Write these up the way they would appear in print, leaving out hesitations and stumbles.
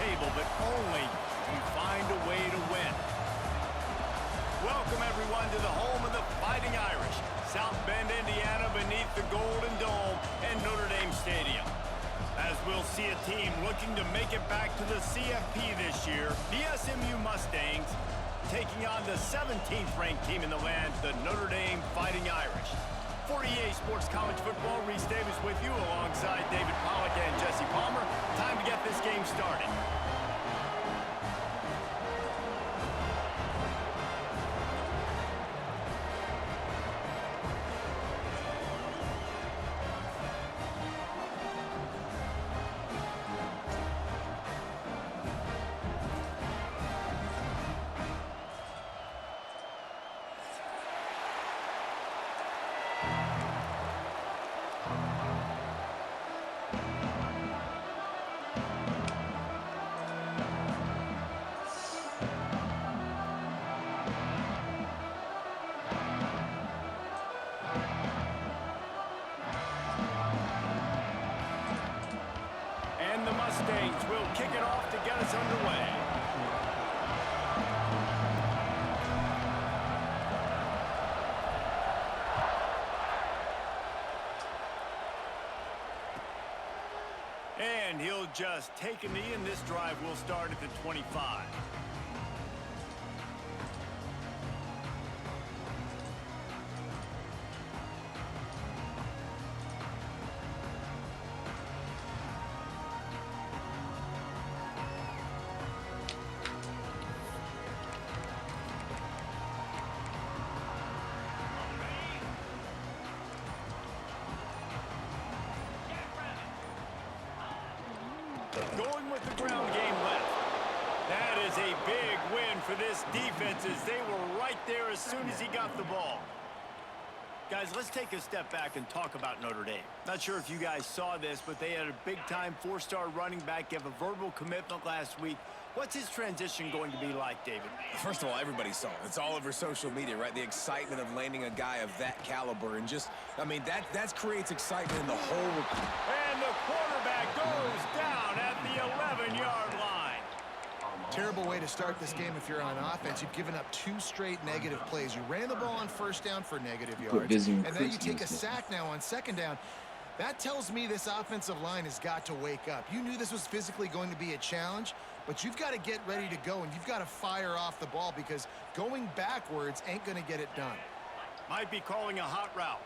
table, but only if you find a way to win. Welcome, everyone, to the home of the Fighting Irish, South Bend, Indiana, beneath the Golden Dome and Notre Dame Stadium. As we'll see a team looking to make it back to the CFP this year, the SMU Mustangs taking on the 17th ranked team in the land, the Notre Dame Fighting Irish. For EA Sports College Football, Reese Davis with you alongside David Pollack and Jesse Palmer. Time to get this game started. The Mustangs will kick it off to get us underway. And he'll just take a knee, and this drive will start at the 25. Going with the ground game left. That is a big win for this defense as they were right there as soon as he got the ball. Guys, let's take a step back and talk about Notre Dame. Not sure if you guys saw this, but they had a big-time four-star running back give a verbal commitment last week. What's his transition going to be like, David? First of all, everybody saw it. It's all over social media, right? The excitement of landing a guy of that caliber and just, I mean, that creates excitement in the whole. And the quarterback goes down at the 11-yard line. Terrible way to start this game if you're on offense. You've given up 2 straight negative plays. You ran the ball on first down for negative yards, and then you take a sack now on second down. That tells me this offensive line has got to wake up. You knew this was physically going to be a challenge, but you've got to get ready to go, and you've got to fire off the ball because going backwards ain't going to get it done. Might be calling a hot route.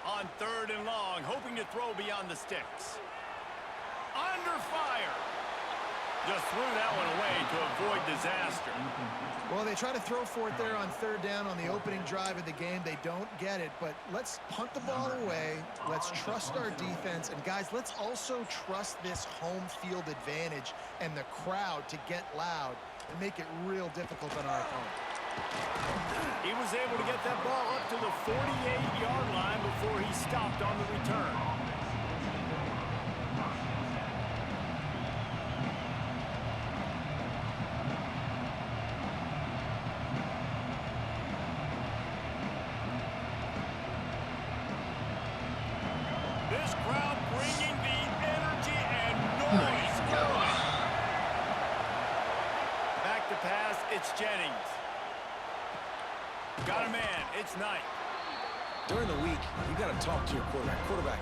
On 3rd and long, hoping to throw beyond the sticks. Under fire. Just threw that one away to avoid disaster. Well, they try to throw for it there on 3rd down on the opening drive of the game. They don't get it, but let's punt the ball away. Let's trust our defense. And, guys, let's also trust this home field advantage and the crowd to get loud and make it real difficult on our opponent. He was able to get that ball up to the 48-yard line before he stopped on the return. This crowd bringing the energy and noise. Back to pass, it's Jennings. Got a man, it's Knight. During the week, you got to talk to your quarterback. Quarterback,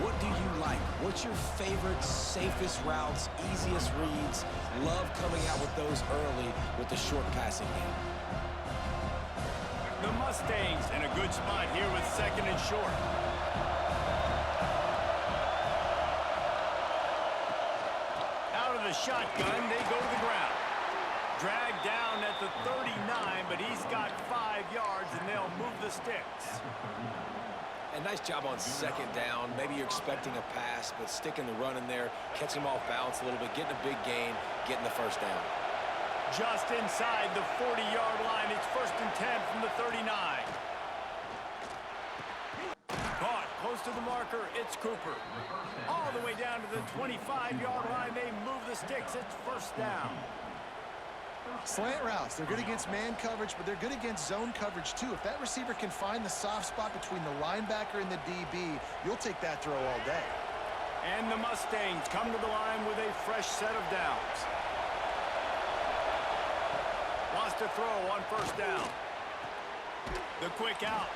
what do you like? What's your favorite, safest routes, easiest reads? Love coming out with those early with the short passing game. The Mustangs in a good spot here with 2nd and short. Out of the shotgun, they go to the ground. Dragged down at the 39, but he's got 5 yards, and they'll move the sticks. And nice job on 2nd down. Maybe you're expecting a pass, but sticking the run in there, catching him off balance a little bit, getting a big gain, getting the 1st down. Just inside the 40-yard line, it's 1st and 10 from the 39. Caught close to the marker, it's Cooper. All the way down to the 25-yard line, they move the sticks, it's 1st down. Slant routes, they're good against man coverage, but they're good against zone coverage too. If that receiver can find the soft spot between the linebacker and the DB, you'll take that throw all day. And the Mustangs come to the line with a fresh set of downs. Wants to throw on first down. The quick out.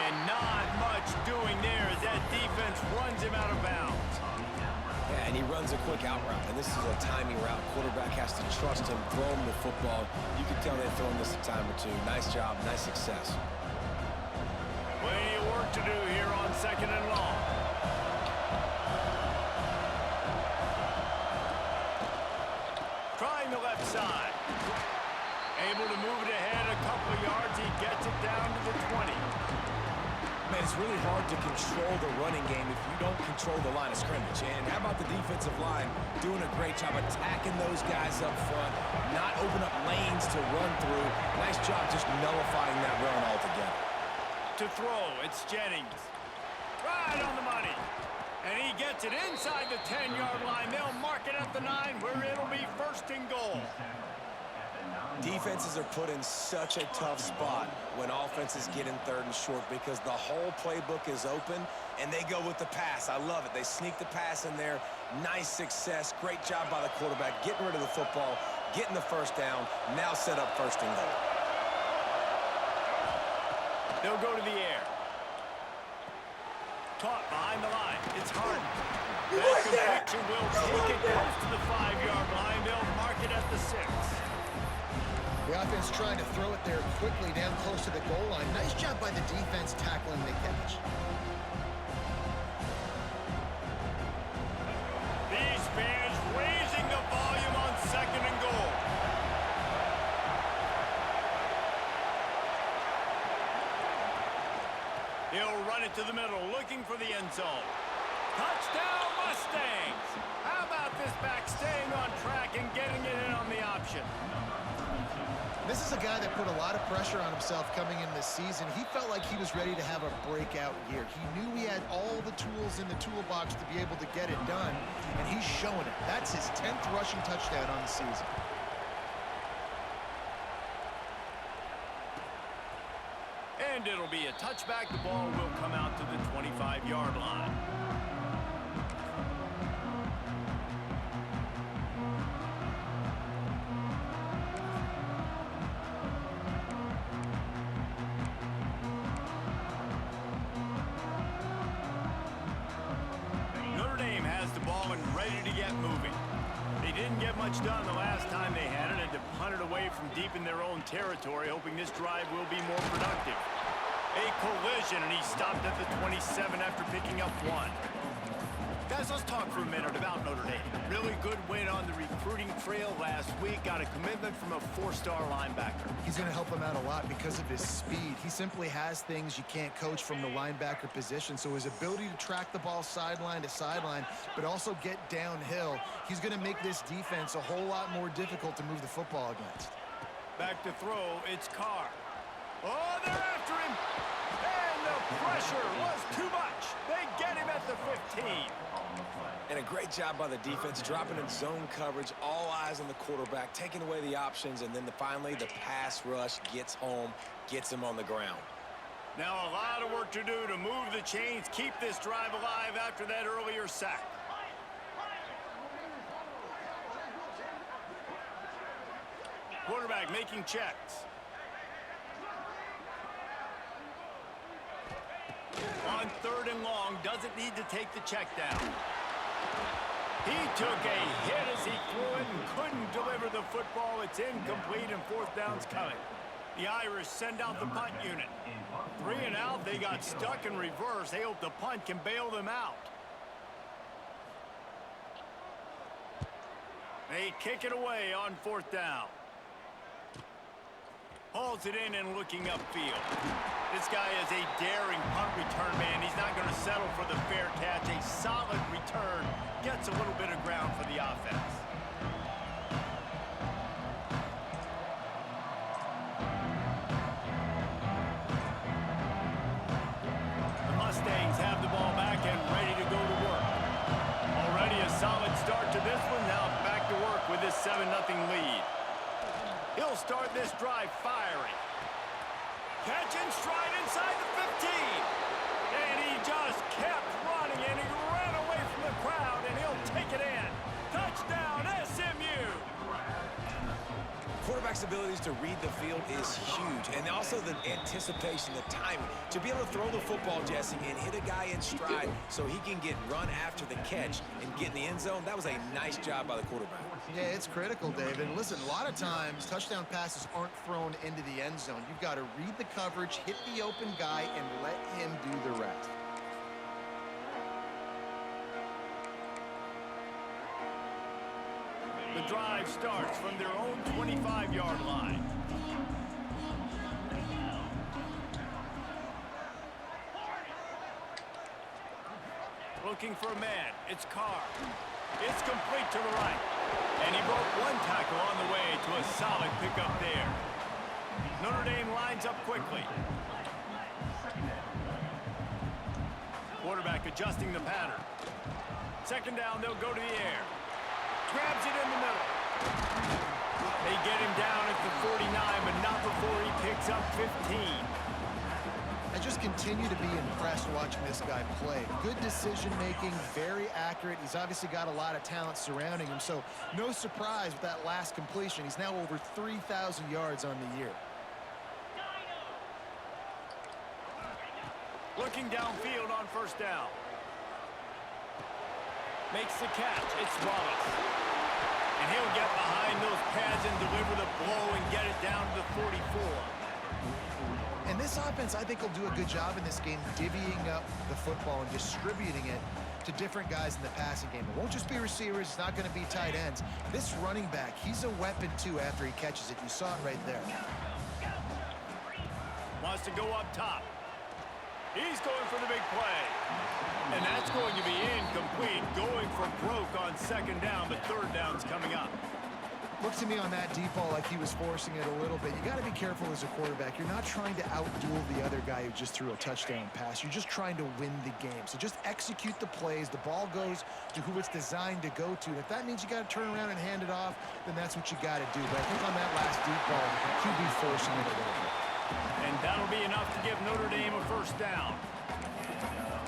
And not much doing there as that defense runs him out of bounds. Yeah, and he runs a quick out route, and this is a timing route. Quarterback has to trust him, throw him the football. You can tell they've thrown this a time or two. Nice job, nice success. Plenty of work to do here on 2nd and long. Trying the left side. Able to move it ahead a couple of yards. He gets it down to the 20. Man, it's really hard to control the running game if you don't control the line of scrimmage. And how about the defensive line doing a great job attacking those guys up front, not open up lanes to run through. Nice job just nullifying that run altogether. To throw, it's Jennings. Right on the money. And he gets it inside the 10-yard line. They'll mark it at the 9 where it'll be 1st and goal. Defenses are put in such a tough spot when offenses get in 3rd and short because the whole playbook is open and they go with the pass. I love it. They sneak the pass in there. Nice success. Great job by the quarterback getting rid of the football, getting the 1st down, now set up 1st and goal. They'll go to the air. Caught behind the line. It's Harden. That completion will take it close to the 5-yard line. They'll mark it at the 6. The offense trying to throw it there quickly down close to the goal line. Nice job by the defense tackling the catch. These fans raising the volume on 2nd and goal. He'll run it to the middle, looking for the end zone. Touchdown, Mustangs! How about this back staying on track and getting it in on the option? This is a guy that put a lot of pressure on himself coming in this season. He felt like he was ready to have a breakout year. He knew he had all the tools in the toolbox to be able to get it done, and he's showing it. That's his 10th rushing touchdown on the season. And it'll be a touchback. The ball will come out to the 25-yard line. Notre Dame has the ball and ready to get moving. They didn't get much done the last time they had it and to punt it away from deep in their own territory, hoping this drive will be more productive. A collision, and he stopped at the 27 after picking up 1. Guys, let's talk for a minute about Notre Dame. Really good win on the recruiting trail last week. Got a commitment from a 4-star linebacker. He's going to help him out a lot because of his speed. He simply has things you can't coach from the linebacker position. So his ability to track the ball sideline to sideline, but also get downhill, he's going to make this defense a whole lot more difficult to move the football against. Back to throw, it's Carr. Oh, they're after him. And the pressure was too much. They get him at the 15. And a great job by the defense, dropping in zone coverage, all eyes on the quarterback, taking away the options, and then finally the pass rush gets home, gets him on the ground. Now a lot of work to do to move the chains, keep this drive alive after that earlier sack. Quarterback making checks. On 3rd and long, doesn't need to take the check down. He took a hit as he threw it and couldn't deliver the football. It's incomplete and 4th down's coming. The Irish send out the punt unit. 3 and out, they got stuck in reverse. They hope the punt can bail them out. They kick it away on 4th down. Hauls it in and looking upfield. This guy is a daring punt return man. He's not going to settle for the fair catch. A solid return. Gets a little bit of ground for the offense. The Mustangs have the ball back and ready to go to work. Already a solid start to this one. Now back to work with this 7-0 lead. drive firing. Catch and stride inside the 15. And he just kept running, and he ran away from the crowd, and he'll take it in. Touchdown, SMU! Quarterback's abilities to read the field is huge, and also the anticipation, the timing. To be able to throw the football, Jesse, and hit a guy in stride so he can get run after the catch and get in the end zone, that was a nice job by the quarterback. Yeah, it's critical, David. And listen, a lot of times, touchdown passes aren't thrown into the end zone. You've got to read the coverage, hit the open guy, and let him do the rest. The drive starts from their own 25-yard line. Looking for a man. It's Carr. It's complete to the right. And he broke one tackle on the way to a solid pickup there. Notre Dame lines up quickly. Quarterback adjusting the pattern. Second down, they'll go to the air. Grabs it in the middle. They get him down at the 49, but not before he picks up 15. I just continue to be impressed watching this guy play. Good decision-making, very accurate. He's obviously got a lot of talent surrounding him, so no surprise with that last completion. He's now over 3,000 yards on the year. Looking downfield on first down. Makes the catch. It's Wallace. And he'll get behind those pads and deliver the blow and get it down to the 44. And this offense, I think, will do a good job in this game divvying up the football and distributing it to different guys in the passing game. It won't just be receivers. It's not going to be tight ends. This running back, he's a weapon, too, after he catches it. You saw it right there. Wants to go up top. He's going for the big play. And that's going to be incomplete. Going for broke on second down, but third down's coming up. Look to me on that deep ball like he was forcing it a little bit. You got to be careful as a quarterback. You're not trying to outduel the other guy who just threw a touchdown pass. You're just trying to win the game. So just execute the plays. The ball goes to who it's designed to go to. And if that means you got to turn around and hand it off, then that's what you got to do. But I think on that last deep ball, he'll be forcing it a little bit. And that'll be enough to give Notre Dame a first down.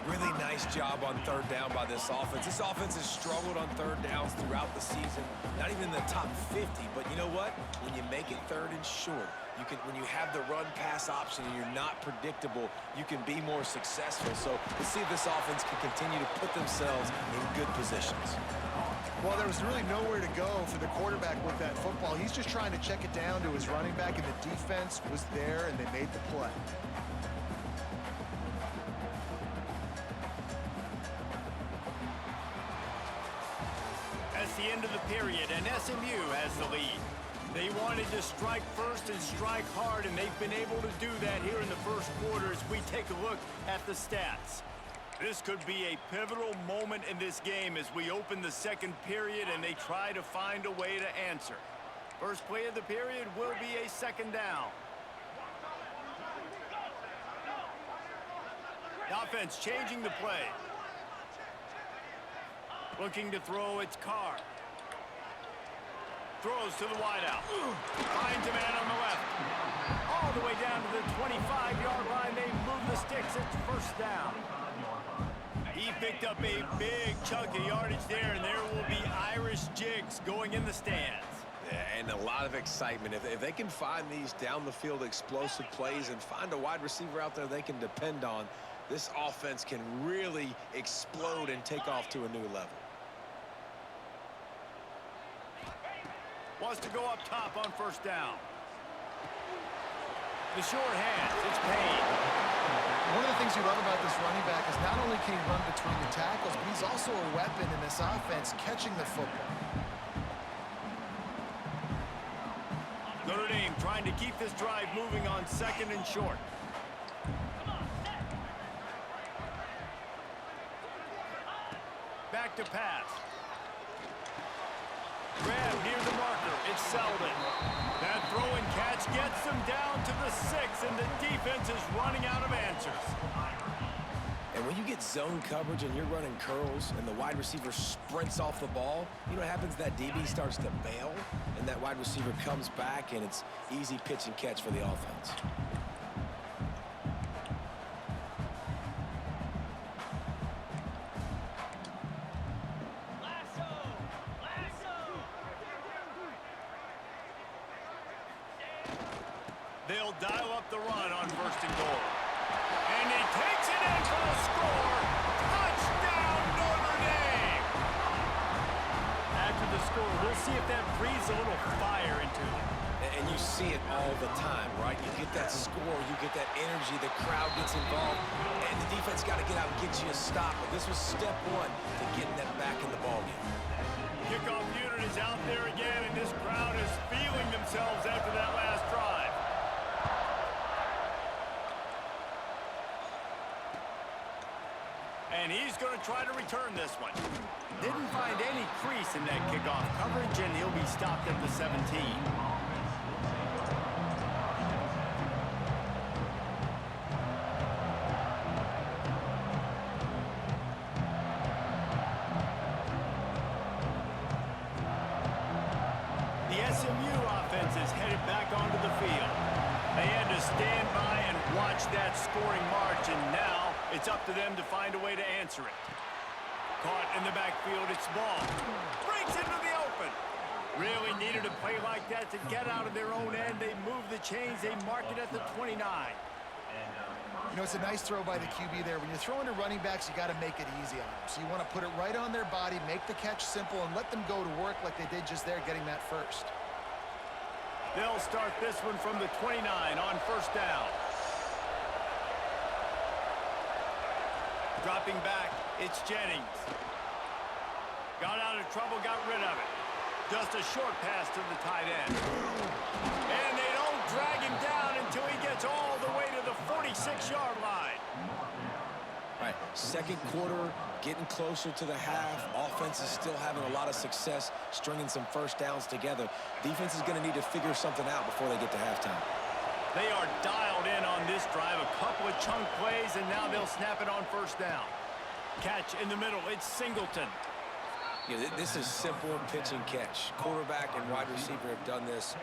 Really nice job on third down by this offense. This offense has struggled on third downs throughout the season. Not even in the top 50, but you know what? When you make it third and short, when you have the run-pass option and you're not predictable, you can be more successful. So let's see if this offense can continue to put themselves in good positions. Well, there was really nowhere to go for the quarterback with that football. He's just trying to check it down to his running back, and the defense was there, and they made the play. That's the end of the period, and SMU has the lead. They wanted to strike first and strike hard, and they've been able to do that here in the first quarter as we take a look at the stats. This could be a pivotal moment in this game as we open the second period and they try to find a way to answer. First play of the period will be a second down. The offense changing the play. Looking to throw, it's Carr. Throws to the wideout. Finds a man on the left. All the way down to the 25-yard line. They move the sticks. It's first down. He picked up a big chunk of yardage there, and there will be Irish jigs going in the stands. Yeah, and a lot of excitement. If they can find these down-the-field explosive plays and find a wide receiver out there they can depend on, this offense can really explode and take off to a new level. Wants to go up top on first down. The short hands, it's Payne. One of the things you love about this running back is not only can he run between the tackles, but he's also a weapon in this offense catching the football. Notre Dame trying to keep this drive moving on second and short. Back to pass. Grab near the marker. It's Selden. That throw and catch gets them down to the 6, and the defense is running out of answers. And when you get zone coverage and you're running curls and the wide receiver sprints off the ball, you know what happens? That DB starts to bail, and that wide receiver comes back, and it's easy pitch and catch for the offense. They'll dial up the run on 1st and goal. And he takes it in for the score. Touchdown, Notre Dame! After the score, we'll see if that breathes a little fire into them. And you see it all the time, right? You get that score, you get that energy, the crowd gets involved, and the defense got to get out and get you a stop. But this was step one to getting them back in the ballgame. Kickoff unit is out there again, and this crowd is feeling themselves after that last drive. And he's going to try to return this one. Didn't find any crease in that kickoff coverage, and he'll be stopped at the 17. The SMU offense is headed back onto the field. They had to stand by and watch that scoring march, and now it's up to them to find a way to answer it. Caught in the backfield, it's ball. Breaks into the open. Really needed a play like that to get out of their own end. They move the chains. They mark it at the 29. You know, it's a nice throw by the QB there. When you're throwing to running backs, you got to make it easy on them. So you want to put it right on their body, make the catch simple, and let them go to work like they did just there, getting that first. They'll start this one from the 29 on 1st down. Dropping back, it's Jennings. Got out of trouble, got rid of it. Just a short pass to the tight end. And they don't drag him down until he gets all the way to the 46-yard line. All right, second quarter, getting closer to the half. Offense is still having a lot of success stringing some first downs together. Defense is going to need to figure something out before they get to halftime. They are dialed in on this drive. A couple of chunk plays, and now they'll snap it on 1st down. Catch in the middle. It's Singleton. Yeah, this is simple pitch and catch. Quarterback and wide receiver have done this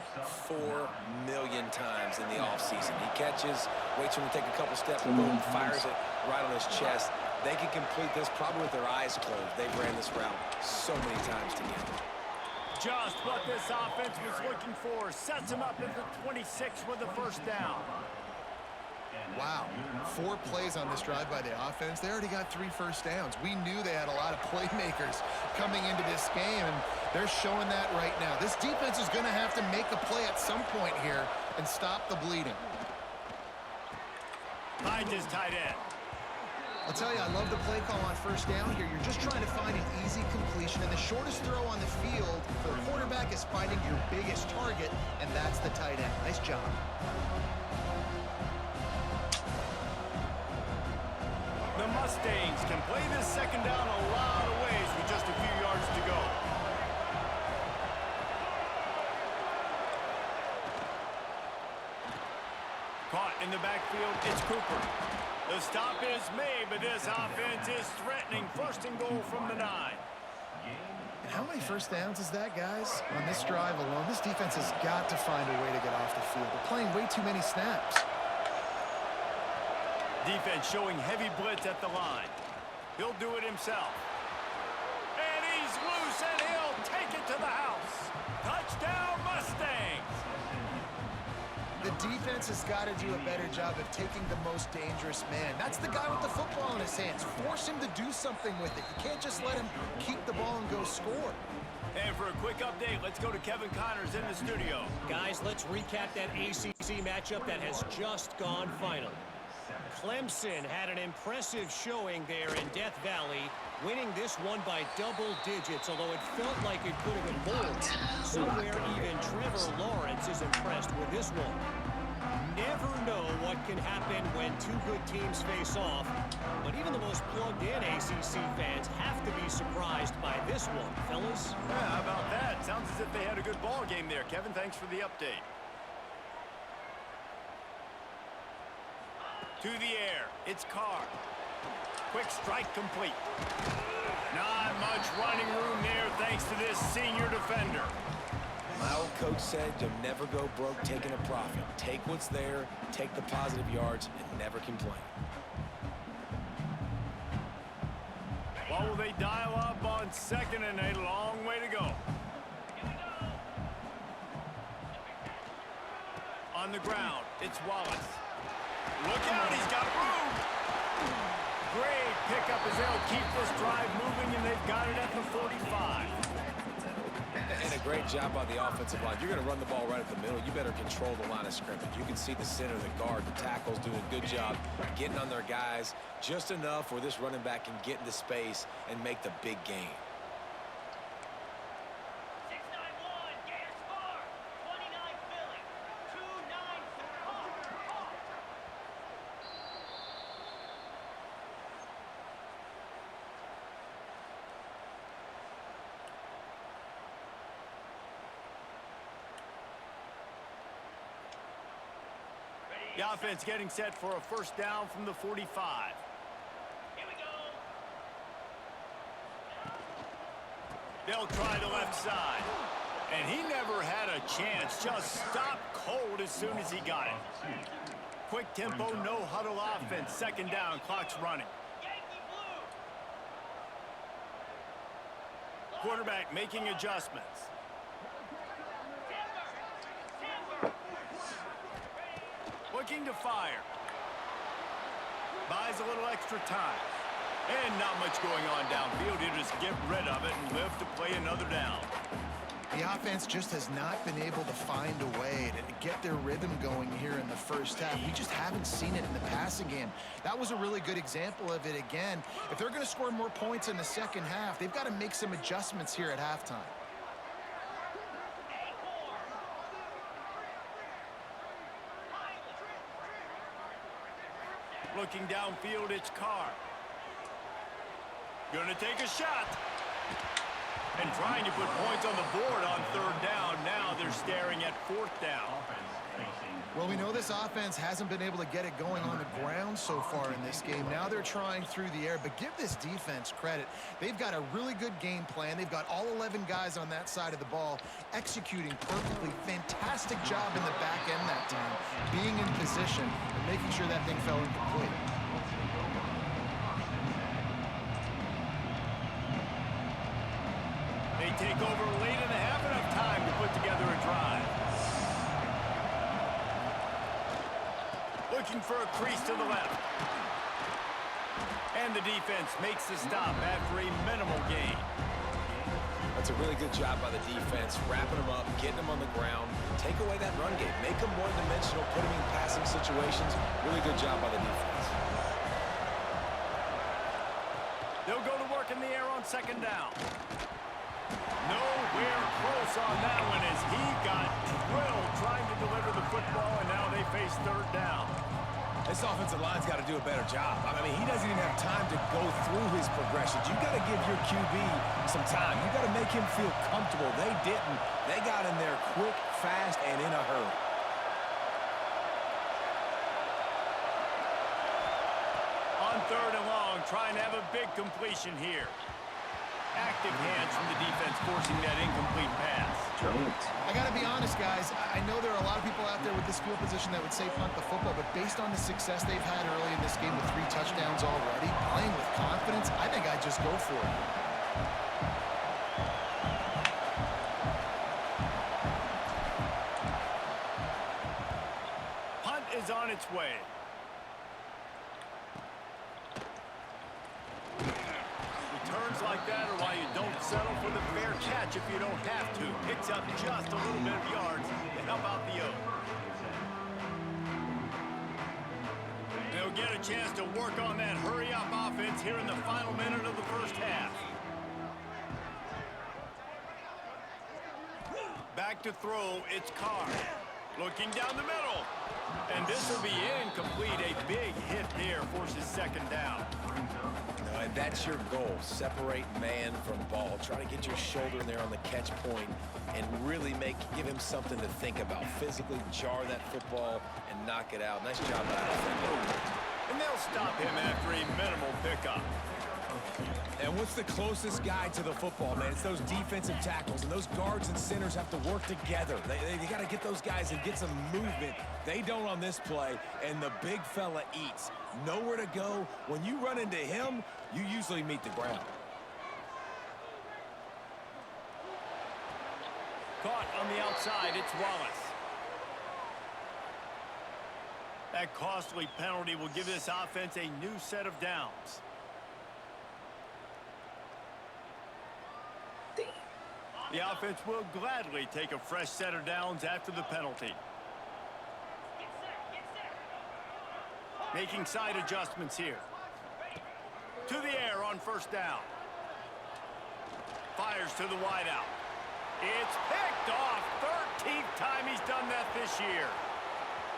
4 million times in the offseason. He catches, waits for him to take a couple steps, boom, fires it right on his chest. They can complete this probably with their eyes closed. They've ran this route so many times together. Just what this offense was looking for. Sets him up at the 26 with the 1st down. Wow, 4 plays on this drive by the offense. They already got 3 first downs. We knew they had a lot of playmakers coming into this game, and they're showing that right now. This defense is going to have to make a play at some point here and stop the bleeding. Finds his tight end. I'll tell you, I love the play call on 1st down here. You're just trying to find an easy completion, and the shortest throw on the field for the quarterback is finding your biggest target, and that's the tight end. Nice job. The Mustangs can play this 2nd down a lot of ways with just a few yards to go. Caught in the backfield, it's Cooper. The stop is made, but this offense is threatening. 1st and goal from the 9. And how many first downs is that, guys? On this drive alone, this defense has got to find a way to get off the field. They're playing way too many snaps. Defense showing heavy blitz at the line. He'll do it himself. And he's loose, and he'll take it to the house. Touchdown, Mustangs! The defense has got to do a better job of taking the most dangerous man. That's the guy with the football in his hands. Force him to do something with it. You can't just let him keep the ball and go score. And for a quick update, let's go to Kevin Connors in the studio. Guys, let's recap that ACC matchup that has just gone final. Clemson had an impressive showing there in Death Valley, winning this one by double digits, although it felt like it could have been more. Somewhere even Trevor Lawrence is impressed with this one. Never know what can happen when 2 good teams face off, but even the most plugged-in ACC fans have to be surprised by this one, fellas. Yeah, how about that? Sounds as if they had a good ball game there. Kevin, thanks for the update. To the air, it's Carr. Quick strike complete. Not much running room there thanks to this senior defender. My old coach said you'll never go broke taking a profit. Take what's there, take the positive yards, and never complain. What will they dial up on 2nd and a long way to go? On the ground, it's Wallace. Look out, he's got room. Great pickup as they'll keep this drive moving, and they've got it at the 45. And a great job by the offensive line. You're going to run the ball right at the middle. You better control the line of scrimmage. You can see the center, the guard, the tackles doing a good job getting on their guys just enough where this running back can get into space and make the big gain. The offense getting set for a first down from the 45. Here we go. They'll try the left side. And he never had a chance. Just stopped cold as soon as he got it. Quick tempo, no huddle offense. 2nd down, clock's running. Quarterback making adjustments. Looking to fire. Buys a little extra time. And not much going on downfield. He'll just get rid of it and live to play another down. The offense just has not been able to find a way to get their rhythm going here in the first half. We just haven't seen it in the passing game. That was a really good example of it again. If they're going to score more points in the second half, they've got to make some adjustments here at halftime. Looking downfield, it's Carr. Gonna take a shot. And trying to put points on the board on 3rd down. Now they're staring at 4th down. Well, we know this offense hasn't been able to get it going on the ground so far in this game. Now they're trying through the air, but give this defense credit. They've got a really good game plan. They've got all 11 guys on that side of the ball executing perfectly. Fantastic job in the back end that time, being in position and making sure that thing fell incomplete. They take over late in the half, enough time to put together a drive. Looking for a crease to the left. And the defense makes the stop after a minimal gain. That's a really good job by the defense, wrapping them up, getting them on the ground, take away that run game, make them one-dimensional, put them in passing situations. Really good job by the defense. They'll go to work in the air on 2nd down. Nowhere close on that one as he got drilled trying to deliver the football, and now they face 3rd down. This offensive line's got to do a better job. I mean, he doesn't even have time to go through his progressions. You got to give your QB some time. You got to make him feel comfortable. They didn't. They got in there quick, fast, and in a hurry. On 3rd and long, trying to have a big completion here. Active hands from the defense forcing that incomplete pass. I got to be honest, guys. I know there are a lot of people out there with this field position that would say punt the football, but based on the success they've had early in this game with 3 touchdowns already, playing with confidence, I think I'd just go for it. Punt is on its way. Returns like that are why you don't settle for the fair catch if you don't have to. Picks up just a little bit of yards to help out the O. They'll get a chance to work on that hurry-up offense here in the final minute of the first half. Back to throw, it's Carr. Looking down the middle. And this will be incomplete. A big hit there forces 2nd down. And that's your goal. Separate man from ball. Try to get your shoulder in there on the catch point and really give him something to think about. Physically jar that football and knock it out. Nice job by that defender. and they'll stop him after a minimal pickup. And what's the closest guy to the football, man? It's those defensive tackles, and those guards and centers have to work together. They got to get those guys and get some movement. They don't on this play, and the big fella eats. Nowhere to go. When you run into him, you usually meet the ground. Caught on the outside, it's Wallace. That costly penalty will give this offense a new set of downs. The offense will gladly take a fresh set of downs after the penalty. Making side adjustments here. To the air on first down. Fires to the wideout. It's picked off. 13th time he's done that this year.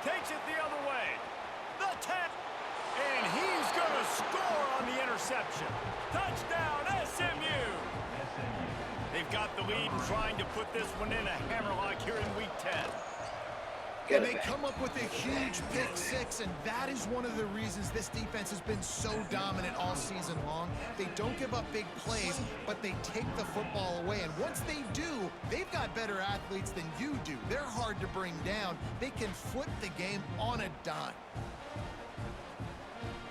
Takes it the other way. The 10. And he's going to score on the interception. Touchdown, SMU. They've got the lead and trying to put this one in a hammerlock here in week 10. And they come up with a huge pick six, and that is one of the reasons this defense has been so dominant all season long. They don't give up big plays, but they take the football away. And once they do, they've got better athletes than you do. They're hard to bring down. They can flip the game on a dime.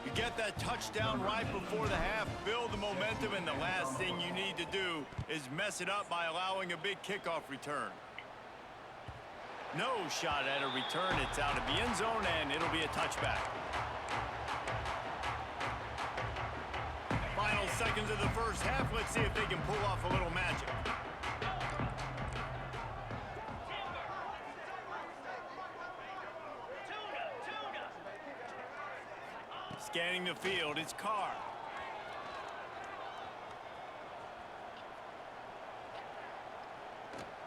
You get that touchdown right before the half, build the momentum, and the last thing you need to do is mess it up by allowing a big kickoff return. No shot at a return. It's out of the end zone, and it'll be a touchback. Final seconds of the first half. Let's see if they can pull off a little magic. Scanning the field, it's Carr.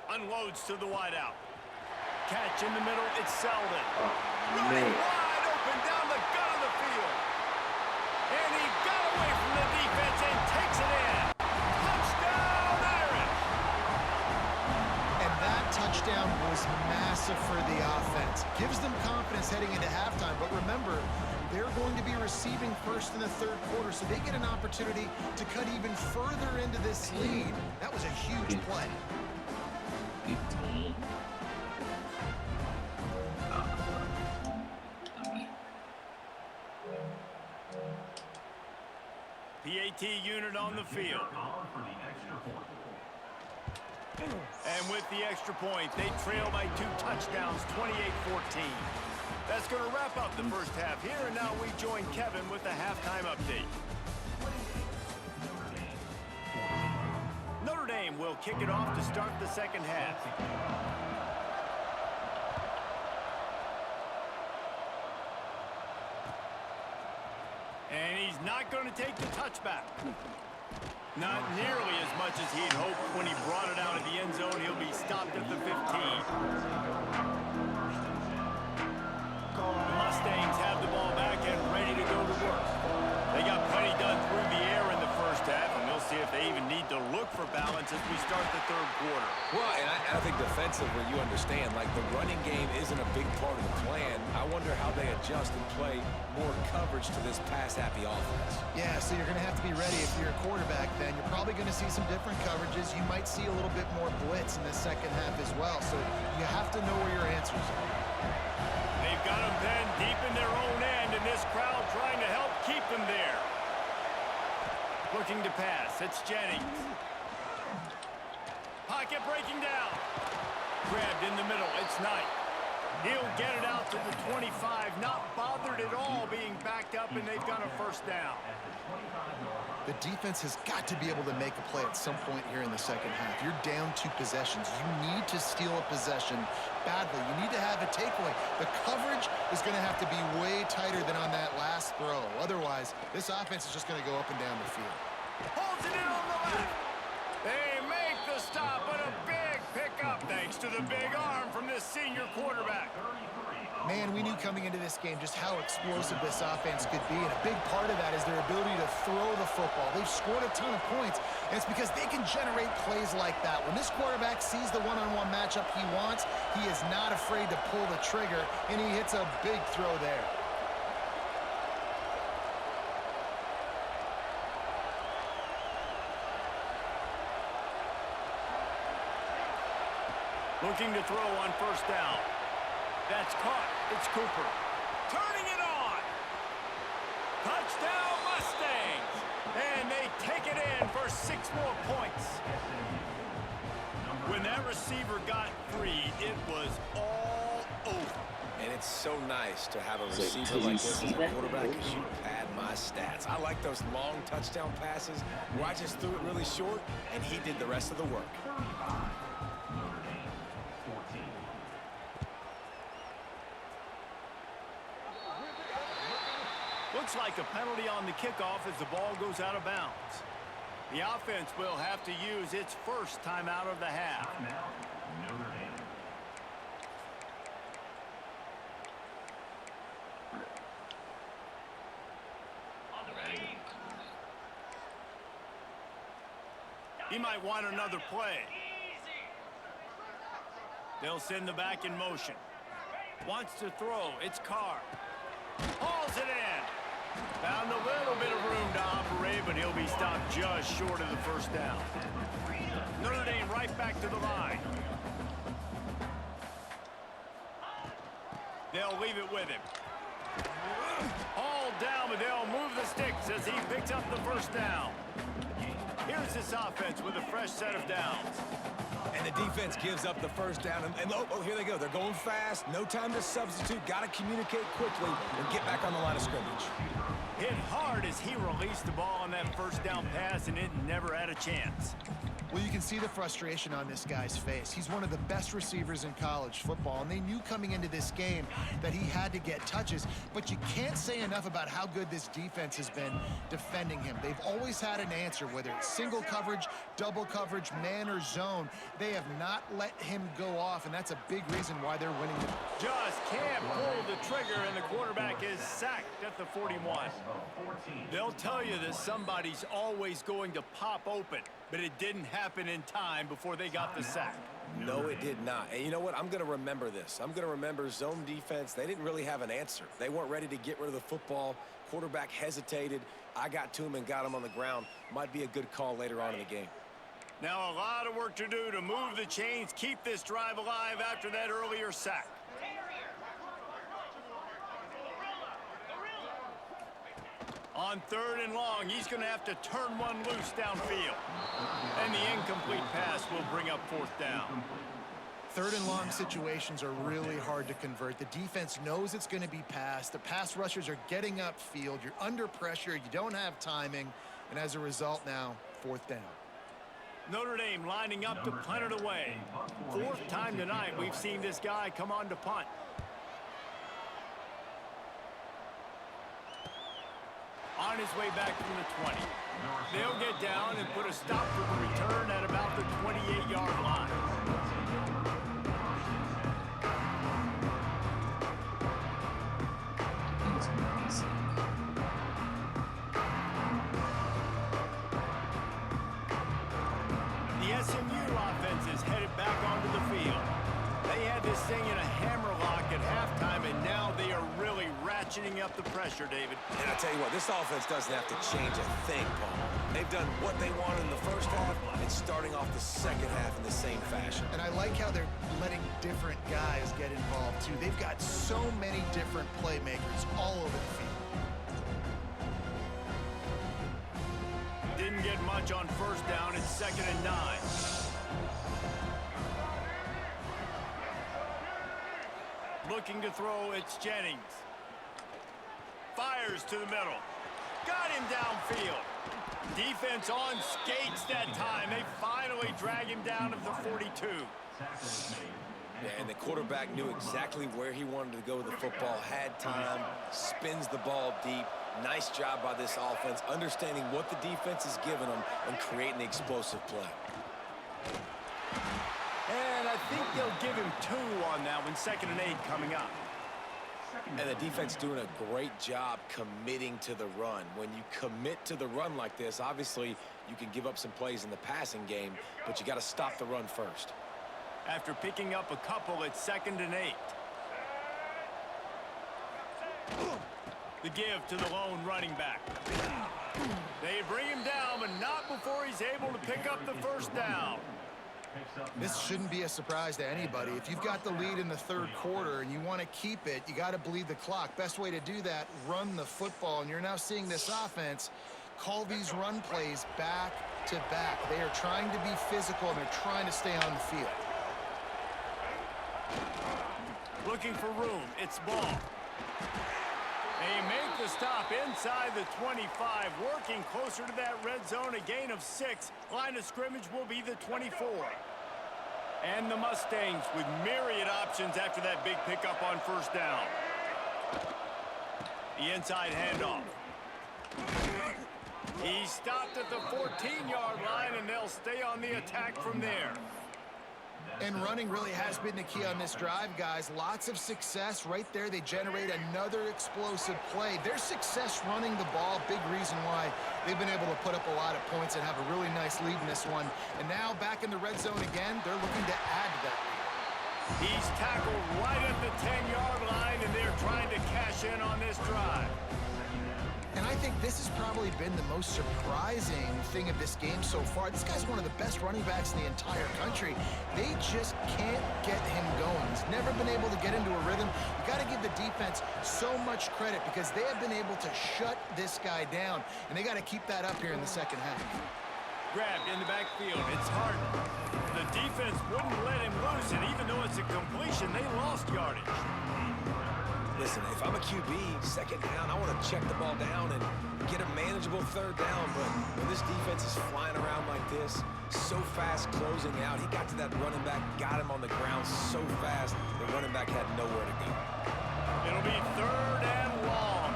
Unloads to the wideout. Catch in the middle, it's Selden. Running wide open down the gut of the field. And he got away from the defense and takes it in. Touchdown, Irish! And that touchdown was massive for the offense. Gives them confidence heading into halftime, but remember, they're going to be receiving first in the third quarter, so they get an opportunity to cut even further into this lead. That was a huge play. PAT unit on the field. And with the extra point, they trail by 2 touchdowns, 28-14. That's going to wrap up the first half here, and now we join Kevin with the halftime update. Notre Dame will kick it off to start the second half. And he's not going to take the touchback. Not nearly as much as he'd hoped when he brought it out of the end zone. He'll be stopped at the 15. The Mustangs have the ball back and ready to go to work. They got plenty done through the air in the first half, and we'll see if they even need to look for balance as we start the third quarter. Well, and I think defensively, you understand, like the running game isn't a big part of the plan. I wonder how they adjust and play more coverage to this pass-happy offense. Yeah, so you're going to have to be ready if you're a quarterback then. You're probably going to see some different coverages. You might see a little bit more blitz in the second half as well, so you have to know where your answers are. They've got them pinned deep in their own end, and this crowd trying to help keep them there. Looking to pass, it's Jennings. Pocket breaking down. Grabbed in the middle, it's Knight. He'll get it out to the 25, not bothered at all being backed up, and they've got a first down. The defense has got to be able to make a play at some point here in the second half. You're down 2 possessions. You need to steal a possession badly. You need to have a takeaway. The coverage is going to have to be way tighter than on that last throw. Otherwise, this offense is just going to go up and down the field. Holds it in on the left. They make the stop, but a big pickup thanks to the big arm from this senior quarterback. Man, we knew coming into this game just how explosive this offense could be, and a big part of that is their ability to throw the football. They've scored a ton of points, and it's because they can generate plays like that. When this quarterback sees the one-on-one matchup he wants, he is not afraid to pull the trigger, and he hits a big throw there. Looking to throw on first down. That's caught. It's Cooper. Turning it on. Touchdown Mustangs. And they take it in for 6 more points. When that receiver got free, it was all over. And it's so nice to have a receiver like this as a quarterback because you pad my stats. I like those long touchdown passes where I just threw it really short and he did the rest of the work. Looks like a penalty on the kickoff as the ball goes out of bounds. The offense will have to use its first timeout of the half. He might want another play. They'll send the back in motion. Wants to throw. It's Carr. Hauls it in. Found a little bit of room to operate, but he'll be stopped just short of the first down. Notre Dame right back to the line. They'll leave it with him. Hauled down, but they'll move the sticks as he picks up the first down. Here's this offense with a fresh set of downs. And the defense gives up the first down. And oh, here they go. They're going fast. No time to substitute. Got to communicate quickly and get back on the line of scrimmage. Hit hard as he released the ball on that first down pass, and it never had a chance. Well, you can see the frustration on this guy's face. He's one of the best receivers in college football, and they knew coming into this game that he had to get touches, but you can't say enough about how good this defense has been defending him. They've always had an answer, whether it's single coverage, double coverage, man or zone. They have not let him go off, and that's a big reason why they're winning. Just can't pull the trigger, and the quarterback is sacked at the 41. They'll tell you that somebody's always going to pop open, but it didn't happen in time before they got the sack. No, it did not. And you know what? I'm going to remember this. I'm going to remember zone defense. They didn't really have an answer. They weren't ready to get rid of the football. Quarterback hesitated. I got to him and got him on the ground. Might be a good call later on in the game. Now a lot of work to do to move the chains, keep this drive alive after that earlier sack. On 3rd and long, he's going to have to turn one loose downfield. And the incomplete pass will bring up 4th down. 3rd and long situations are really hard to convert. The defense knows it's going to be passed. The pass rushers are getting upfield. You're under pressure. You don't have timing. And as a result now, 4th down. Notre Dame lining up to punt it away. 4th time tonight we've seen this guy come on to punt. On his way back from the 20. They'll get down and put a stop to the return at about the 28-yard line. The SMU offense is headed back onto the field. They had this thing in a hammerlock at halftime, and now they are really ratcheting up the pressure, David. And I tell you what, this offense doesn't have to change a thing, Paul. They've done what they wanted in the first half and starting off the second half in the same fashion. And I like how they're letting different guys get involved, too. They've got so many different playmakers all over the field. Didn't get much on first down. It's 2nd and 9. Looking to throw, it's Jennings. Fires to the middle. Got him downfield. Defense on skates that time. They finally drag him down at the 42. Yeah, and the quarterback knew exactly where he wanted to go with the football, had time, spins the ball deep. Nice job by this offense, understanding what the defense is giving them and creating the explosive play. And I think they'll give him 2 on that one. 2nd and 8 coming up. And the defense doing a great job committing to the run. When you commit to the run like this, obviously you can give up some plays in the passing game, but you got to stop the run first. After picking up a couple, it's 2nd and 8. The give to the lone running back. They bring him down, but not before he's able to pick up the first down. This shouldn't be a surprise to anybody. If you've got the lead in the third quarter and you want to keep it, you got to bleed the clock. Best way to do that, run the football. And you're now seeing this offense call these run plays back to back. They are trying to be physical, and they're trying to stay on the field. Looking for room. It's ball. They make the stop inside the 25, working closer to that red zone, a gain of 6. Line of scrimmage will be the 24. And the Mustangs with myriad options after that big pickup on first down. The inside handoff. He stopped at the 14-yard line, and they'll stay on the attack from there. And running really has been the key on this drive, guys. Lots of success right there. They generate another explosive play. Their success running the ball, big reason why they've been able to put up a lot of points and have a really nice lead in this one. And now back in the red zone again, they're looking to add to that lead. He's tackled right at the 10-yard line, and they're trying to cash in on this drive. And I think this has probably been the most surprising thing of this game so far. This guy's one of the best running backs in the entire country. They just can't get him going. He's never been able to get into a rhythm. You got to give the defense so much credit because they have been able to shut this guy down. And they got to keep that up here in the second half. Grabbed in the backfield. It's Harden. The defense wouldn't let him loose, and even though it's a completion, they lost yardage. Listen, if I'm a QB, second down, I want to check the ball down and get a manageable third down. But when this defense is flying around like this, so fast closing out, he got to that running back, got him on the ground so fast, the running back had nowhere to go. It'll be third and long.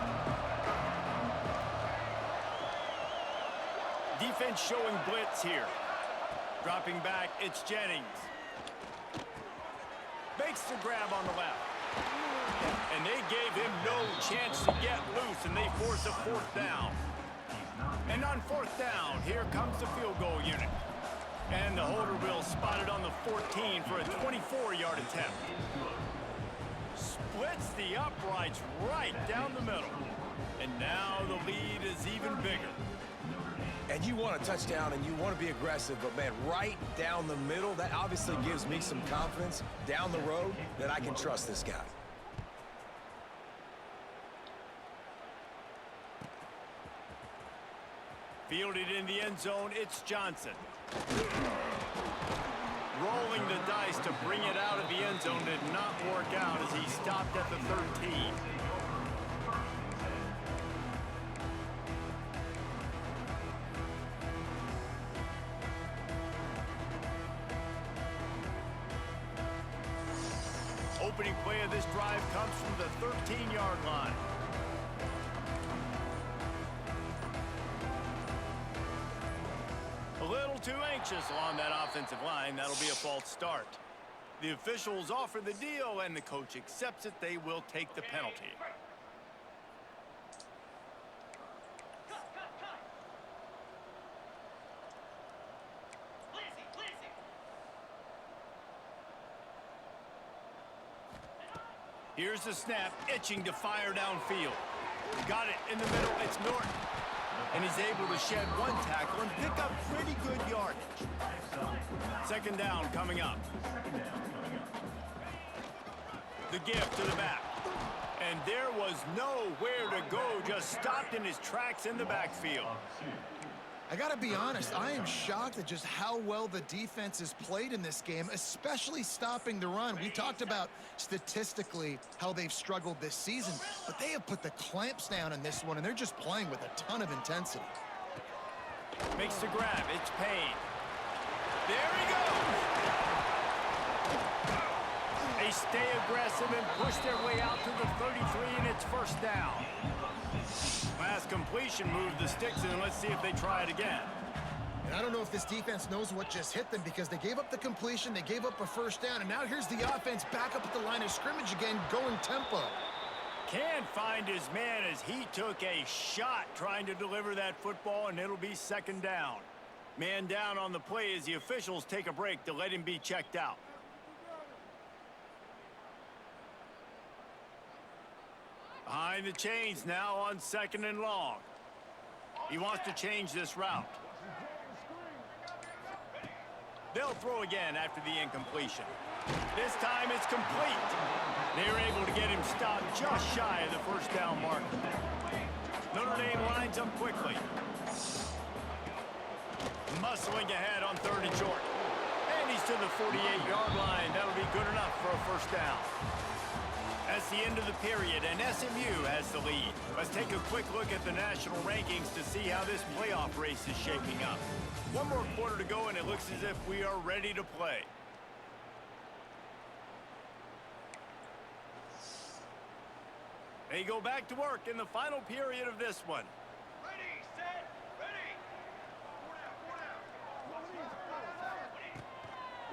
Defense showing blitz here. Dropping back, it's Jennings. Makes the grab on the left. And they gave him no chance to get loose, and they force a fourth down. And on fourth down, here comes the field goal unit. And the holder will spot it on the 14 for a 24-yard attempt. Splits the uprights right down the middle. And now the lead is even bigger. And you want a touchdown and you want to be aggressive, but man, right down the middle, that obviously gives me some confidence down the road that I can trust this guy. Fielded in the end zone, it's Johnson. Rolling the dice to bring it out of the end zone did not work out as he stopped at the 13. Opening play of this drive comes from the 13-yard line. A little too anxious along that offensive line. That'll be a false start. The officials offer the deal, and the coach accepts it. They will take the penalty. Here's the snap, itching to fire downfield. Got it in the middle, it's Notre. And he's able to shed one tackle and pick up pretty good yardage. Second down coming up. The give to the back. And there was nowhere to go, just stopped in his tracks in the backfield. I got to be honest, I am shocked at just how well the defense has played in this game, especially stopping the run. We talked about statistically how they've struggled this season, but they have put the clamps down in this one, and they're just playing with a ton of intensity. Makes the grab, it's Payne. There he goes! They stay aggressive and push their way out to the 33, and it's first down. Last completion moved the sticks, and let's see if they try it again. And I don't know if this defense knows what just hit them because they gave up the completion, they gave up a first down, and now here's the offense back up at the line of scrimmage again, going tempo. Can't find his man as he took a shot trying to deliver that football, and it'll be second down. Man down on the play as the officials take a break to let him be checked out. Behind the chains now on second and long. He wants to change this route. They'll throw again after the incompletion. This time it's complete. They're able to get him stopped just shy of the first down marker. Notre Dame lines up quickly. Muscling ahead on 3rd and short. And he's to the 48-yard line. That'll be good enough for a first down. That's the end of the period, and SMU has the lead. Let's take a quick look at the national rankings to see how this playoff race is shaping up. One more quarter to go, and it looks as if we are ready to play. They go back to work in the final period of this one. Ready, set, ready.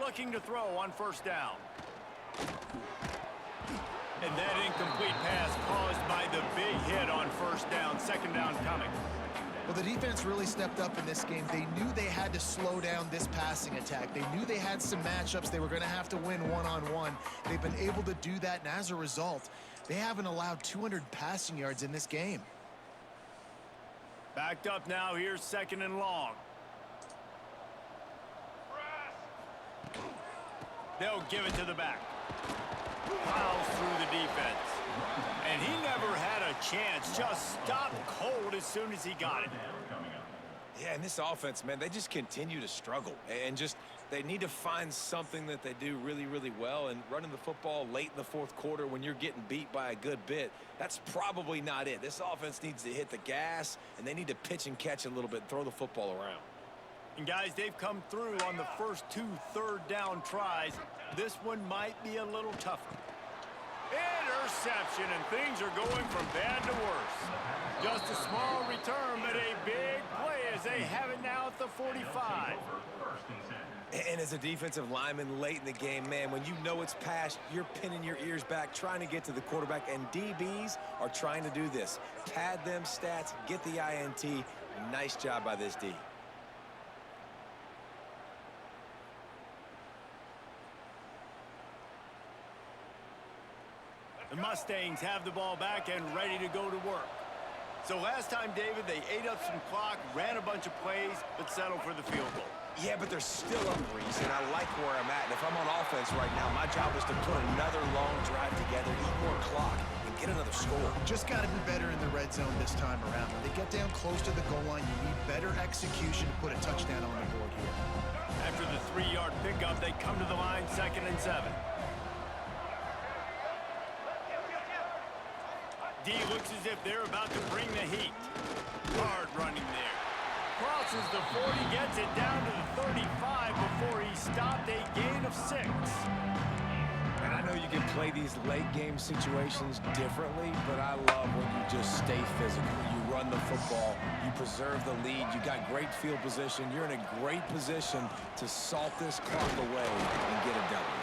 Looking to throw on first down. And that incomplete pass caused by the big hit on first down. Second down coming. Well, the defense really stepped up in this game. They knew they had to slow down this passing attack. They knew they had some matchups they were going to have to win one-on-one. They've been able to do that, and as a result, they haven't allowed 200 passing yards in this game. Backed up now. Here's 2nd and long. They'll give it to the back. Plows through the defense. And he never had a chance. Just stopped cold as soon as he got it. Yeah, and this offense, man, they just continue to struggle. And just, they need to find something that they do really, really well. And running the football late in the 4th quarter when you're getting beat by a good bit, that's probably not it. This offense needs to hit the gas, and they need to pitch and catch a little bit and throw the football around. And guys, they've come through on the first 2 third-down tries. This one might be a little tougher. Interception, and things are going from bad to worse. Just a small return, but a big play as they have it now at the 45. And as a defensive lineman late in the game, man, when you know it's past, you're pinning your ears back, trying to get to the quarterback, and DBs are trying to do this. Pad them stats, get the INT. Nice job by this D. The Mustangs have the ball back and ready to go to work. So last time, David, they ate up some clock, ran a bunch of plays, but settled for the field goal. Yeah, but they're still up, Reese, and I like where I'm at. And if I'm on offense right now, my job is to put another long drive together, eat more clock, and get another score. Just got to be better in the red zone this time around. When they get down close to the goal line, you need better execution to put a touchdown on the board here. After the 3-yard pickup, they come to the line, 2nd and 7. D looks as if they're about to bring the heat. Hard running there. Crosses the 40, gets it down to the 35 before he stopped, a gain of 6. And I know you can play these late game situations differently, but I love when you just stay physical. You run the football, you preserve the lead, you got great field position, you're in a great position to salt this clock away and get a W.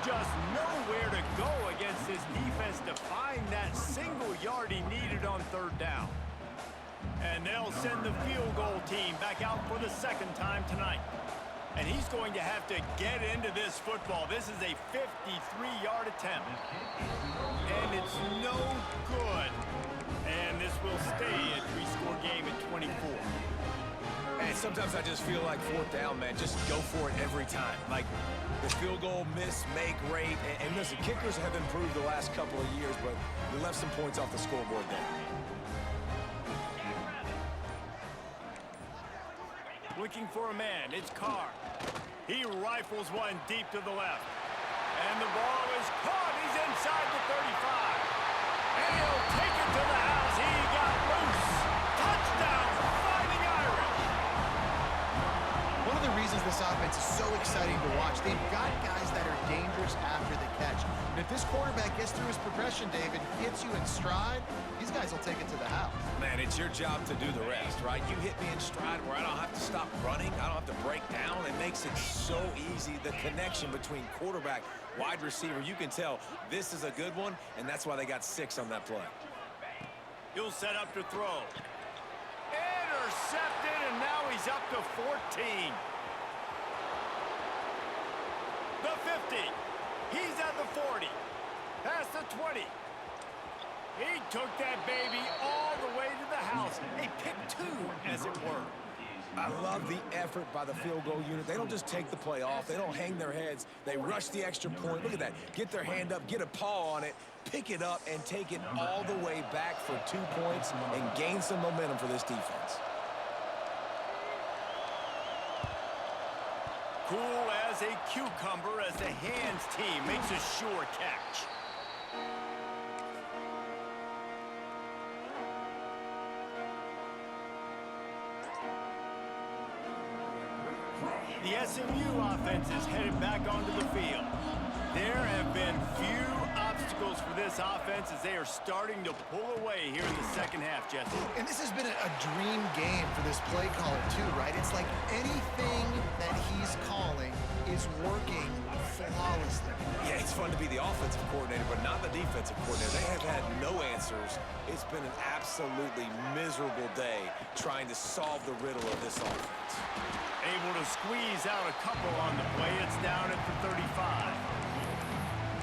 Just nowhere to go against this defense to find that single yard he needed on 3rd down. And they'll send the field goal team back out for the 2nd time tonight. And he's going to have to get into this football. This is a 53-yard attempt. And it's no good. And this will stay a 3-score game at 24. And sometimes I just feel like 4th down, man, just go for it every time. Like the field goal, miss, make, rate. And listen, kickers have improved the last couple of years, but you left some points off the scoreboard there. Looking for a man, it's Carr. He rifles one deep to the left. And the ball is caught. He's inside the 35. And he'll take it to the house. He got loose. Touchdown, Fighting Irish. One of the reasons this offense is so exciting to watch, they've got guys that are dangerous after the catch. And if this quarterback gets through his progression, David, hits you in stride, these guys will take it to the house. Man, it's your job to do the rest, right? You hit me in stride where I don't have to stop running. I don't have to break down. It makes it so easy. The connection between quarterback, wide receiver, you can tell this is a good one, and that's why they got 6 on that play. He'll set up to throw. Intercepted, and now he's up to 14. The 50. He's at the 40. Past the 20. He took that baby all the way to the house. A pick 2, as it were. I love the effort by the field goal unit. They don't just take the play off. They don't hang their heads. They rush the extra point. Look at that. Get their hand up, get a paw on it, pick it up, and take it all the way back for 2 points and gain some momentum for this defense. Cool as a cucumber as the hands team makes a sure catch. The SMU offense is headed back onto the field. There have been few obstacles for this offense as they are starting to pull away here in the second half, Jesse. And this has been a dream game for this play caller, too, right? It's like anything that he's calling is working flawlessly. Yeah, it's fun to be the offensive coordinator, but not the defensive coordinator. They have had no answers. It's been an absolutely miserable day trying to solve the riddle of this offense. Able to squeeze out a couple on the play. It's down at the 35.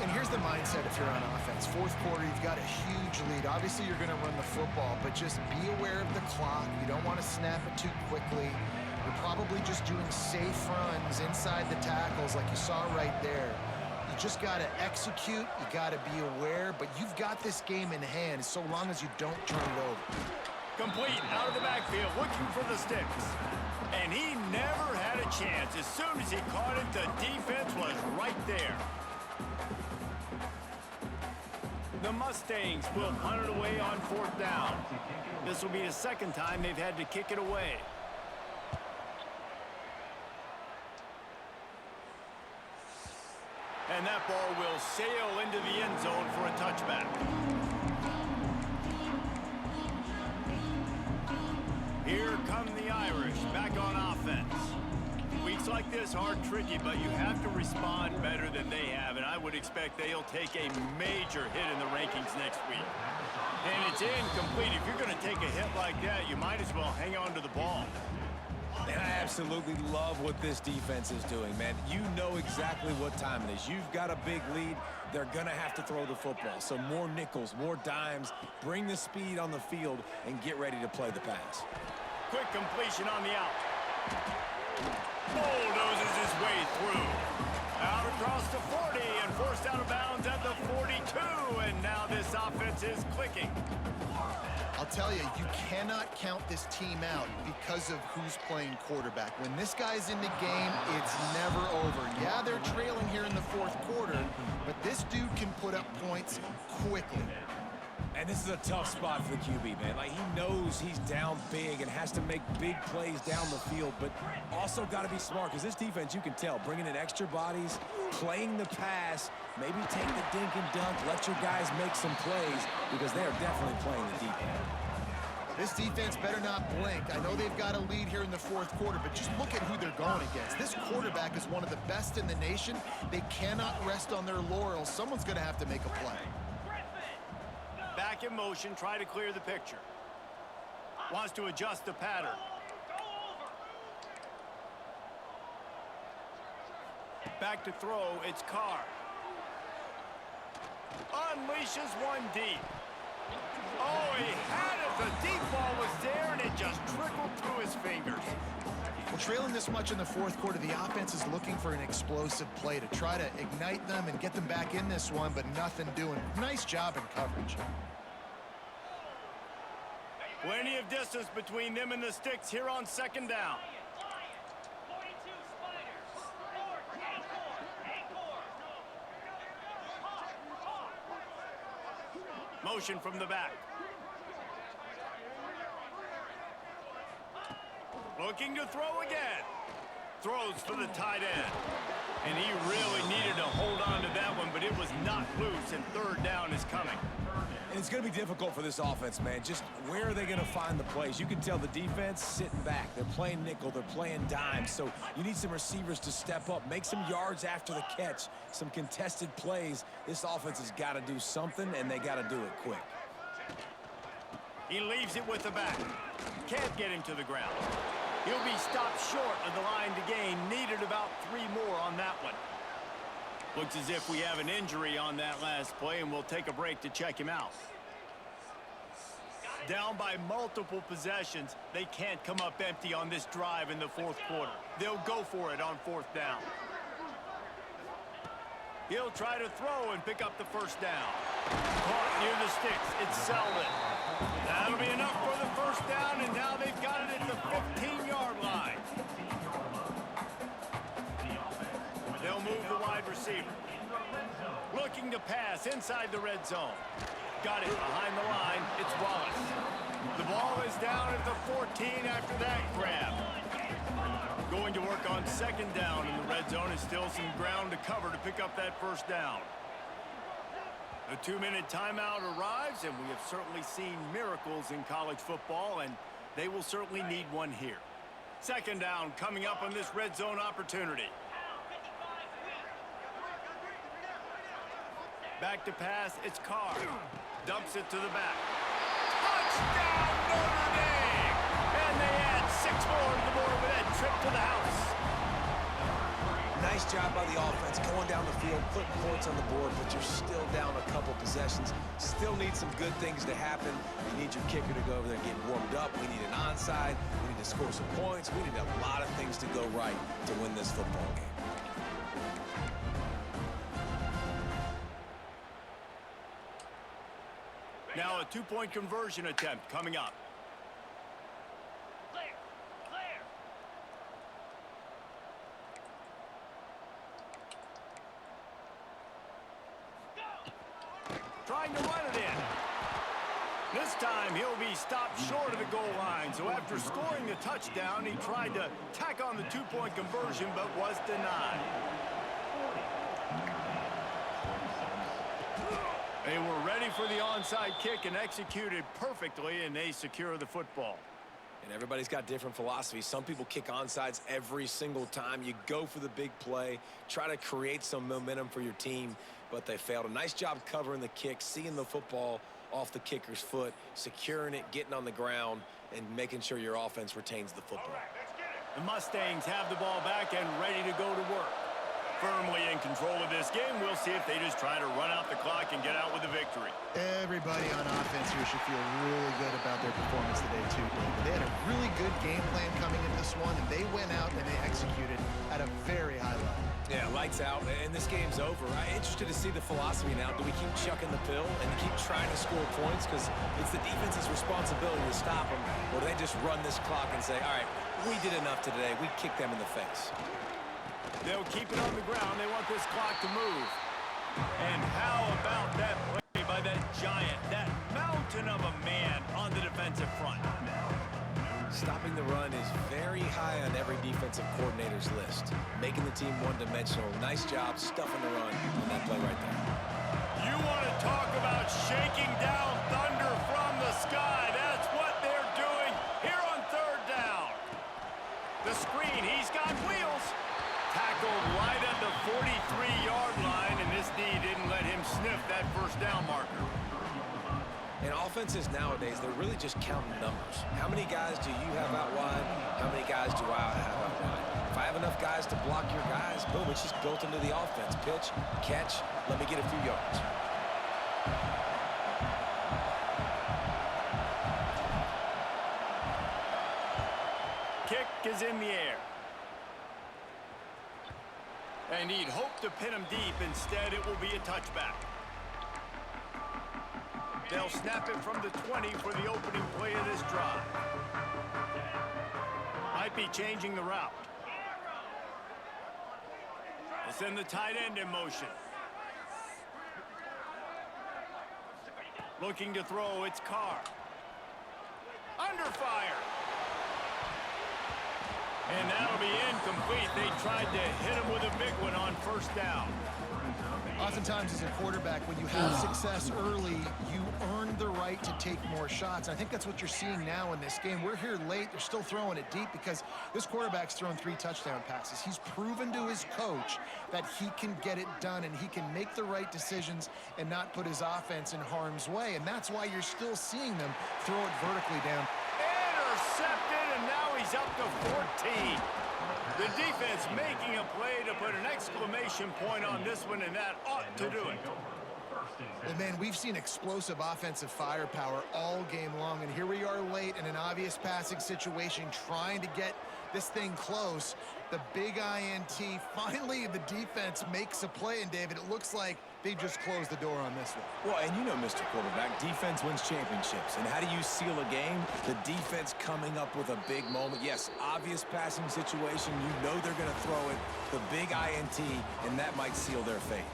And here's the mindset if you're on offense. Fourth quarter, you've got a huge lead. Obviously, you're going to run the football, but just be aware of the clock. You don't want to snap it too quickly. You're probably just doing safe runs inside the tackles like you saw right there. You just got to execute. You got to be aware, but you've got this game in hand so long as you don't turn it over. Complete out of the backfield, looking for the sticks. And he never had a chance. As soon as he caught it, the defense was right there. The Mustangs will punt it away on 4th down. This will be the second time they've had to kick it away. And that ball will sail into the end zone for a touchback. Here come the Irish back on offense. Weeks like this are tricky, but you have to respond better than they have, and I would expect they'll take a major hit in the rankings next week. And it's incomplete. If you're going to take a hit like that, you might as well hang on to the ball. And I absolutely love what this defense is doing, man. You know exactly what time it is. You've got a big lead. They're going to have to throw the football. So more nickels, more dimes, bring the speed on the field, and get ready to play the pass. Quick completion on the out. Bulldozes his way through. Out across the 40 and forced out of bounds at the 42. And now this offense is clicking. I'll tell you, you cannot count this team out because of who's playing quarterback. When this guy's in the game, it's never over. Yeah, they're trailing here in the fourth quarter, but this dude can put up points quickly. And this is a tough spot for the QB, man. Like, he knows he's down big and has to make big plays down the field, but also got to be smart because this defense, you can tell, bringing in extra bodies, playing the pass, maybe take the dink and dunk, let your guys make some plays because they are definitely playing the deep end. This defense better not blink. I know they've got a lead here in the fourth quarter, but just look at who they're going against. This quarterback is one of the best in the nation. They cannot rest on their laurels. Someone's going to have to make a play. Back in motion, try to clear the picture. Wants to adjust the pattern. Back to throw, it's Carr. Unleashes one deep. Oh, he had it. The deep ball was there, and it just trickled through his fingers. Well, trailing this much in the fourth quarter, the offense is looking for an explosive play to try to ignite them and get them back in this one, but nothing doing. Nice job in coverage. Plenty of distance between them and the sticks here on 2nd down. Motion from the back. Looking to throw again. Throws for the tight end. And he really needed to hold on to that one, but it was not loose, and 3rd down is coming. And it's going to be difficult for this offense, man. Just where are they going to find the plays? You can tell the defense sitting back. They're playing nickel. They're playing dime. So you need some receivers to step up, make some yards after the catch, some contested plays. This offense has got to do something, and they got to do it quick. He leaves it with the back. Can't get him to the ground. He'll be stopped short of the line to gain. Needed about 3 more on that one. Looks as if we have an injury on that last play, and we'll take a break to check him out. Down by multiple possessions, they can't come up empty on this drive in the fourth quarter. They'll go for it on fourth down. He'll try to throw and pick up the first down. Caught near the sticks. It's Selden. That'll be enough for the first down, and now they've got it at the 15-yard line. They'll move the wide receiver. Looking to pass inside the red zone. Got it behind the line. It's Wallace. The ball is down at the 14 after that grab. Going to work on second down in the red zone. Is still some ground to cover to pick up that first down. The 2-minute timeout arrives, and we have certainly seen miracles in college football, and they will certainly need one here. Second down coming up on this red zone opportunity. Back to pass, it's Carr. Dumps it to the back. Touchdown, Notre Dame! And they add 6 more to the board with that trip to the house. Nice job by the offense going down the field, putting points on the board, but you're still down a couple possessions. Still need some good things to happen. You need your kicker to go over there and get warmed up. We need an onside. We need to score some points. We need a lot of things to go right to win this football game. Now a 2-point conversion attempt coming up. Clear. Clear. Trying to run it in. This time he'll be stopped short of the goal line. So after scoring the touchdown, he tried to tack on the 2-point conversion but was denied. They were ready for the onside kick and executed perfectly, and they secure the football. And everybody's got different philosophies. Some people kick onsides every single time. You go for the big play, try to create some momentum for your team, but they failed. A nice job covering the kick, seeing the football off the kicker's foot, securing it, getting on the ground, and making sure your offense retains the football. The Mustangs have the ball back and ready to go to work. Firmly in control of this game. We'll see if they just try to run out the clock and get out with a victory. Everybody on offense here should feel really good about their performance today, too, David. They had a really good game plan coming into this one, and they went out and they executed at a very high level. Yeah, lights out, and this game's over. I'm interested to see the philosophy now. Do we keep chucking the pill and keep trying to score points because it's the defense's responsibility to stop them, or do they just run this clock and say, all right, we did enough today. We kicked them in the face. They'll keep it on the ground. They want this clock to move. And how about that play by that giant, that mountain of a man on the defensive front? Stopping the run is very high on every defensive coordinator's list. Making the team one-dimensional. Nice job stuffing the run on that play right there. You want to talk about shaking down thunder from the sky. That's what they're doing here on third down. The screen, he's got wheels. Tackled right at the 43-yard line, and this D didn't let him sniff that first down marker. And offenses nowadays, they're really just counting numbers. How many guys do you have out wide? How many guys do I have out wide? If I have enough guys to block your guys, boom, it's just built into the offense. Pitch, catch, let me get a few yards. Kick is in the air. And he'd hope to pin him deep. Instead, it will be a touchback. They'll snap it from the 20 for the opening play of this drive. Might be changing the route. They'll send the tight end in motion. Looking to throw, it's Carr. Under fire. And that'll be incomplete. They tried to hit him with a big one on first down. Oftentimes as a quarterback, when you have success early, you earn the right to take more shots. I think that's what you're seeing now in this game. We're here late. They're still throwing it deep because this quarterback's thrown 3 touchdown passes. He's proven to his coach that he can get it done and he can make the right decisions and not put his offense in harm's way. And that's why you're still seeing them throw it vertically down. Intercepted, and now he's up to 14. The defense making a play to put an exclamation point on this one, and that ought to do it. Well, man, we've seen explosive offensive firepower all game long, and here we are late in an obvious passing situation trying to get this thing close. The big INT, finally the defense makes a play, and David, it looks like they just closed the door on this one. Well, and you know, Mr. Quarterback, defense wins championships. And how do you seal a game? The defense coming up with a big moment. Yes, obvious passing situation. You know they're going to throw it. The big INT, and that might seal their fate.